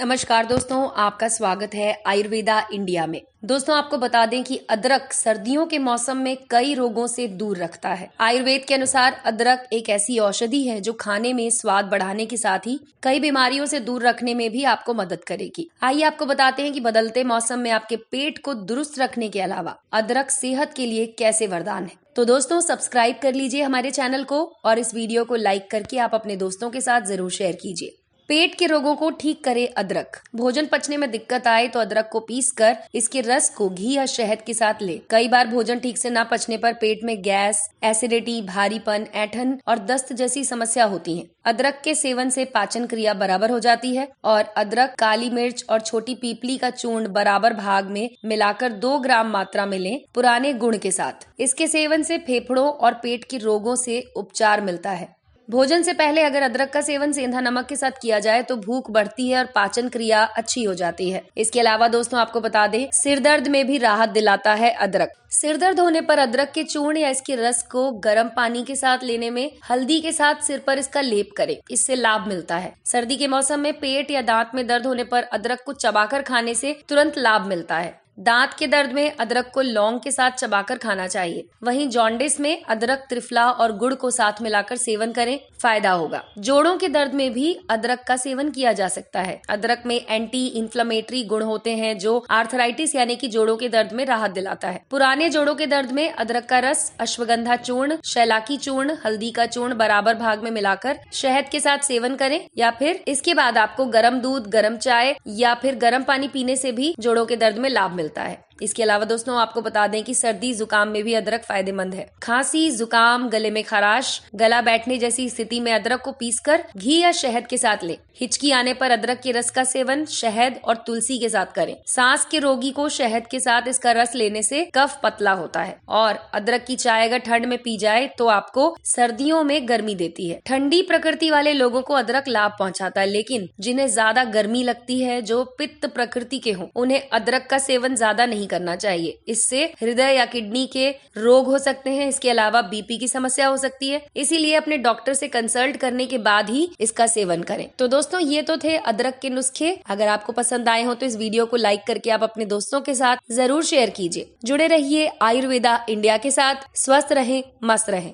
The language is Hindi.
नमस्कार दोस्तों, आपका स्वागत है आयुर्वेदा इंडिया में। दोस्तों, आपको बता दें कि अदरक सर्दियों के मौसम में कई रोगों से दूर रखता है। आयुर्वेद के अनुसार अदरक एक ऐसी औषधि है जो खाने में स्वाद बढ़ाने के साथ ही कई बीमारियों से दूर रखने में भी आपको मदद करेगी। आइए आपको बताते हैं कि बदलते मौसम में आपके पेट को दुरुस्त रखने के अलावा अदरक सेहत के लिए कैसे वरदान है। तो दोस्तों, सब्सक्राइब कर लीजिए हमारे चैनल को और इस वीडियो को लाइक करके आप अपने दोस्तों के साथ जरूर शेयर कीजिए। पेट के रोगों को ठीक करे अदरक। भोजन पचने में दिक्कत आए तो अदरक को पीसकर इसके रस को घी या शहद के साथ ले। कई बार भोजन ठीक से ना पचने पर पेट में गैस, एसिडिटी, भारीपन, ऐंठन और दस्त जैसी समस्या होती है। अदरक के सेवन से पाचन क्रिया बराबर हो जाती है और अदरक, काली मिर्च और छोटी पीपली का चूर्ण बराबर भाग में मिलाकर 2 ग्राम मात्रा में लें, पुराने गुण के साथ। इसके सेवन से फेफड़ों और पेट के रोगों से उपचार मिलता है। भोजन से पहले अगर अदरक का सेवन सेंधा नमक के साथ किया जाए तो भूख बढ़ती है और पाचन क्रिया अच्छी हो जाती है। इसके अलावा दोस्तों, आपको बता दें, सिर दर्द में भी राहत दिलाता है अदरक। सिर दर्द होने पर अदरक के चूर्ण या इसके रस को गर्म पानी के साथ लेने में हल्दी के साथ सिर पर इसका लेप करें, इससे लाभ मिलता है। सर्दी के मौसम में पेट या दांत में दर्द होने पर अदरक को चबाकर खाने से तुरंत लाभ मिलता है। दांत के दर्द में अदरक को लौंग के साथ चबाकर खाना चाहिए। वहीं जॉन्डिस में अदरक, त्रिफला और गुड़ को साथ मिलाकर सेवन करें, फायदा होगा। जोड़ों के दर्द में भी अदरक का सेवन किया जा सकता है। अदरक में एंटी इंफ्लेमेटरी गुण होते हैं जो आर्थराइटिस यानी कि जोड़ों के दर्द में राहत दिलाता है। पुराने जोड़ों के दर्द में अदरक का रस, अश्वगंधा चूर्ण, शैलाकी चूर्ण, हल्दी का चूर्ण बराबर भाग में मिलाकर शहद के साथ सेवन करें या फिर इसके बाद आपको गर्म दूध, गर्म चाय या फिर गर्म पानी पीने से भी जोड़ों के दर्द में लाभ मिलता है। इसके अलावा दोस्तों, आपको बता दें कि सर्दी जुकाम में भी अदरक फायदेमंद है। खांसी, जुकाम, गले में खराश, गला बैठने जैसी स्थिति में अदरक को पीसकर घी या शहद के साथ लें। हिचकी आने पर अदरक के रस का सेवन शहद और तुलसी के साथ करें। सांस के रोगी को शहद के साथ इसका रस लेने से कफ पतला होता है। और अदरक की चाय अगर ठंड में पी जाए तो आपको सर्दियों में गर्मी देती है। ठंडी प्रकृति वाले लोगों को अदरक लाभ पहुंचाता है, लेकिन जिन्हें ज्यादा गर्मी लगती है, जो पित्त प्रकृति के हों, उन्हें अदरक का सेवन ज्यादा नहीं करना चाहिए। इससे हृदय या किडनी के रोग हो सकते हैं। इसके अलावा बीपी की समस्या हो सकती है, इसीलिए अपने डॉक्टर से कंसल्ट करने के बाद ही इसका सेवन करें। तो दोस्तों, ये तो थे अदरक के नुस्खे। अगर आपको पसंद आए हो तो इस वीडियो को लाइक करके आप अपने दोस्तों के साथ जरूर शेयर कीजिए। जुड़े रहिए आयुर्वेदा इंडिया के साथ। स्वस्थ रहें, मस्त रहें।